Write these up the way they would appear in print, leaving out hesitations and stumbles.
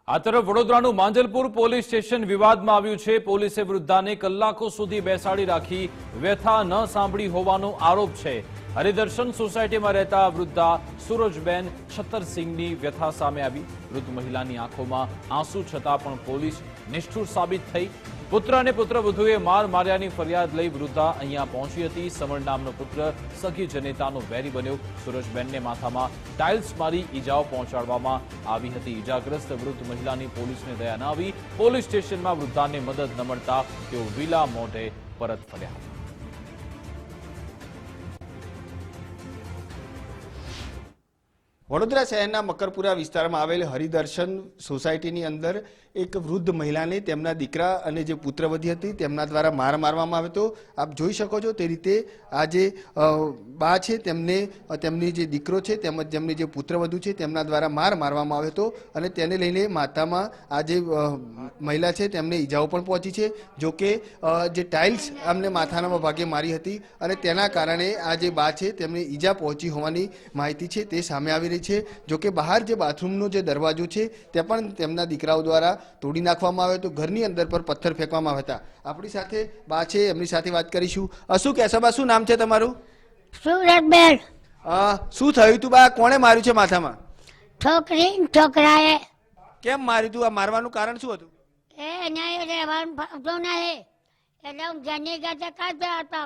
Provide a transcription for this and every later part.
આ તરફ વડોદરાનું Manjalpur police station વિવાદમાં આવ્યું છે। પોલીસે વૃદ્ધાને કલાકો સુધી બેસાડી રાખી વ્યથા ન સાંભળી હોવાનો આરોપ છે। હરિદર્શન સોસાયટીમાં રહેતા વૃદ્ધા સુરજબેન છતરસિંહની વ્યથા સામે આવી। વૃદ્ધ મહિલાની આંખોમાં આંસુ છતાં પણ પોલીસ નિષ્ઠુર સાબિત થઈ। પુત્ર અને પુત્રવધુએ માર માર્યાની ફરિયાદ લઈ વૃદ્ધા અહીંયા પહોંચી હતી। સમર નામનો પુત્ર સખી જનેતાનો વેરી બન્યો। સુરજબેનને માથામાં ટાઇલ્સ મારી ઈજાઓ પહોંચાડવામાં આવી હતી। ઈજાગ્રસ્ત વૃદ્ધ મહિલાની પોલીસને દયા ન આવી। પોલીસ સ્ટેશનમાં વૃદ્ધાને મદદ ન મળતા તેઓ વિલા મોઢે પરત ફર્યા। વડોદરા શહેરના મકરપુરા વિસ્તારમાં આવેલ હરિદર્શન સોસાયટીની અંદર એક વૃદ્ધ મહિલાને તેમના દીકરા અને જે પુત્રવધી હતી તેમના દ્વારા માર મારવામાં આવ્યો હતો। આપ જોઈ શકો છો તે રીતે આ જે બા છે તેમને તેમની જે દીકરો છે તેમજ તેમની જે પુત્રવધુ છે તેમના દ્વારા માર મારવામાં આવ્યો હતો અને તેને લઈને માથામાં આ જે મહિલા છે તેમને ઈજાઓ પણ પહોંચી છે। જો કે જે ટાઇલ્સ અમને માથાના ભાગે મારી હતી અને તેના કારણે આ જે બા છે તેમને ઈજા પહોંચી હોવાની માહિતી છે તે સામે આવી રહી છે। જો કે બહાર જે બાથરૂમનો જે દરવાજો છે તે પણ તેમના દીકરાઓ દ્વારા તોડી નાખવામાં આવ્યો હતો। ઘરની અંદર પર પથ્થર ફેંકવામાં આવ્યા હતા। આપણી સાથે બા છે એમની સાથે વાત કરીશું। શું કહેશો બા, શું નામ છે તમારું? સુરજબેન। શું થયું તું બા? કોણે માર્યું છે માથામાં? છોકરી છોકરાએ। કેમ માર્યું તું? આ મારવાનું કારણ શું હતું? એ નહીં રહેવાનું ફાવતું નહીં એટલે હું જની ગતે કરતો હતો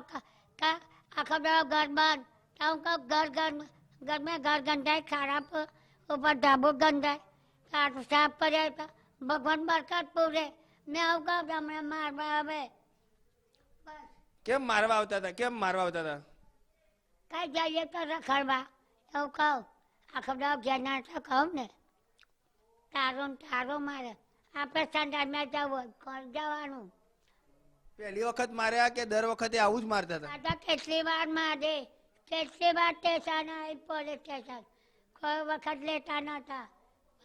આખો બધો ઘર બંધ તો હું કહું ઘર મેં ઘર ગંધાય ખરાબ ઉપર ધાબુ ગંધાય આટલું સાફ કર્યા તો ભગવાન બરકત પૂરે। મેં આવું કહું તમને મારવા આવે। કેમ મારવા આવતા હતા? કેમ મારવા આવતા હતા? કઈ જઈએ તો રખડવા એવું કહું આખો બધો જેના તો કહું ને તારું મારે આપણે સંડાસમાં જવું કોણ જવાનું? પહેલી વખત માર્યા કે દર વખતે આવું જ મારતા હતા? દાદા કેટલી વાર મારે કેટલી વાર સ્ટેશન આવી પોલીસ સ્ટેશન કોઈ વખત લેતા નતા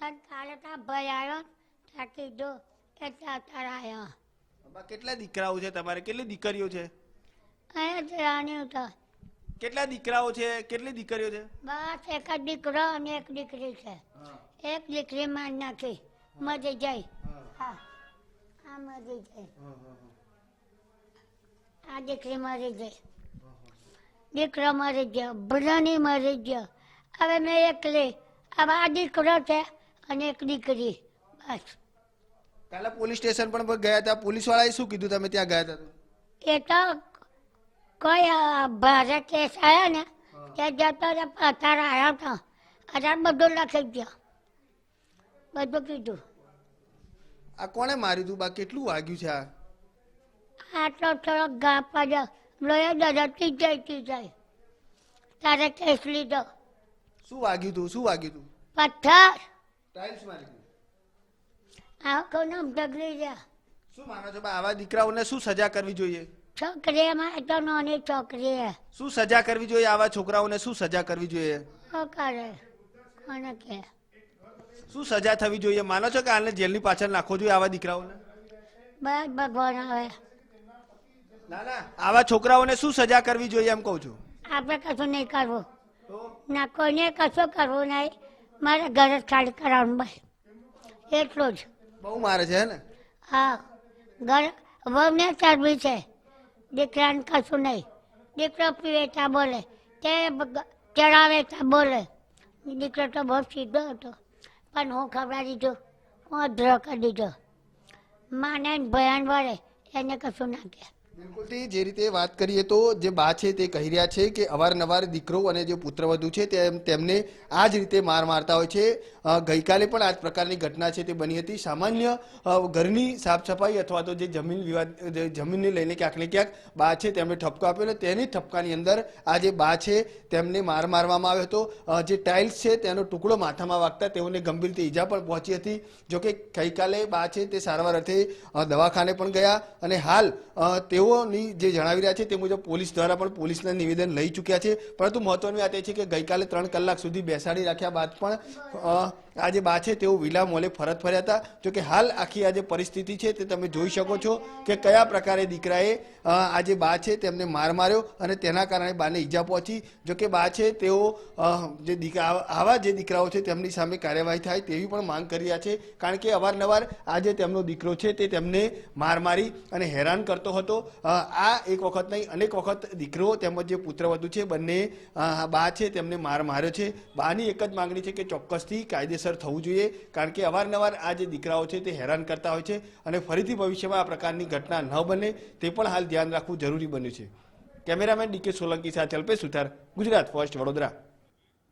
પણ કાલે ત્યાં ભય આવ્યો ત્યાં કીધું એટલે અત્યારે આવ્યો। કેટલા દીકરાઓ છે તમારે? કેટલી દીકરીઓ છે? અહીંયા જ રાણ્યું તો કેટલા દીકરાઓ છે? કેટલી દીકરીઓ છે? બસ એક જ દીકરો અને એક દીકરી છે। એક દીકરી માર નાખી મરી જઈ। હા આ મરી જઈ આ દીકરી મરી ગઈ દીકરો મરી ગયો ભૂલાની મરી ગયો। હવે મેં એકલી હવે આ દીકરો છે અને એક દીકરી બસ। કાલે પોલીસ સ્ટેશન પણ ગયા હતા, પોલીસ વાળાએ શું કીધું? તમે ત્યાં ગયા હતા? એ તો કોઈ ભારે કેસ આવ્યો ને તે જતો અત્યારે આવ્યો હતો અત્યારે બધું લખી ગયો બધું કીધું। આ કોણે માર્યું તું બા? કેટલું વાગ્યું છે? આટલો થોડો ઘા પડ્યો લોહી દરદતી જાય તારે કેસ લીધો। શું વાગ્યું તું? શું વાગ્યું તું? પથ્થર ટાઇલ્સ મારી તું? આખું નામ ઢગલી ગયા। શું માનો છો બા? આવા દીકરાઓને શું સજા કરવી જોઈએ? છોકરી એમાં તો નાની છોકરી શું સજા કરવી જોઈએ? આવા છોકરાઓને શું સજા કરવી જોઈએ? શું કરે કોને કે શું સજા થવી જોઈએ? માનો છો કે આને જેલની પાછળ નાખવો જોઈએ આવા દીકરાઓને? બસ ભગવાન આવે। ના ના, આવા છોકરાઓને શું સજા કરવી જોઈએ એમ કહું છું? આપણે કશું નહીં કરવું ના કોઈને કશું કરવું નહીં મારે ઘરે જ ખાલી કરાવવાનું બસ એટલું જ। બહુ મારે છે હે ને? હા ઘર વહુને ચરબી છે દીકરાને કશું નહીં। દીકરો પીવે ત્યાં બોલે તે ચડાવે ત્યાં બોલે। દીકરો તો બહુ સીધો હતો પણ હું ખવડાવી દીધું હું અધરો કરી દીધો માને ભયાન વળે એને કશું ના કહે। બિલકુલથી જે રીતે વાત કરીએ તો જે બા છે તે કહી રહ્યા છે કે અવારનવાર દીકરો અને જે પુત્રવધુ છે તેમને આ જ રીતે માર મારતા હોય છે। ગઈકાલે પણ આ જ પ્રકારની ઘટના છે તે બની હતી। સામાન્ય ઘરની સાફ સફાઈ અથવા તો જે જમીનને લઈને ક્યાંક ને ક્યાંક બા છે તેમને ઠપકો આપ્યો અને તેની ઠપકાની અંદર આ જે બા છે તેમને માર મારવામાં આવ્યો હતો। જે ટાઇલ્સ છે તેનો ટુકડો માથામાં વાગતા તેઓને ગંભીર રીતે ઈજા પણ પહોંચી હતી। જોકે ગઈકાલે બા છે તે સારવાર અર્થે દવાખાને પણ ગયા અને હાલ તેઓ તેઓની જે જણાવી રહ્યા છે તે મુજબ પોલીસ દ્વારા પણ પોલીસને નિવેદન લઈ ચૂક્યા છે, પરંતુ મહત્વની વાત એ છે કે ગઈકાલે 3 કલાક સુધી બેસાડી રાખ્યા બાદ પણ આ જે બા છે તેઓ વિલા મોલે ફરજ ફર્યા હતા. જોકે હાલ આખી આ જે પરિસ્થિતિ છે તે તમે જોઈ શકો છો કે કયા પ્રકારે દીકરાએ આ જે બા છે તેમને માર માર્યો અને તેના કારણે બાને ઈજા પહોંચી. જોકે બા છે તેઓ જે આવા જે દીકરાઓ છે તેમની સામે કાર્યવાહી થાય તેવી પણ માંગ કરી રહ્યા છે, કારણ કે અવારનવાર આ જે તેમનો દીકરો છે તે તેમને માર મારી અને હેરાન કરતો હતો. આ એક વખત નહીં અનેક વખત દીકરો તેમજ જે પુત્રવધુ છે બંને બા છે તેમને માર માર્યો છે. બાની એક જ માંગણી છે કે ચોક્કસથી કાયદેસર થવું જોઈએ, કારણ કે અવારનવાર આ જે દીકરાઓ છે તે હેરાન કરતા હોય છે અને ફરીથી ભવિષ્યમાં આ પ્રકારની ઘટના ન બને તે પણ હાલ ધ્યાન રાખવું જરૂરી બન્યું છે. કેમેરામેન ડીકે સોલંકી સાથે અલ્પેશ સુથાર, ગુજરાત ફર્સ્ટ, વડોદરા.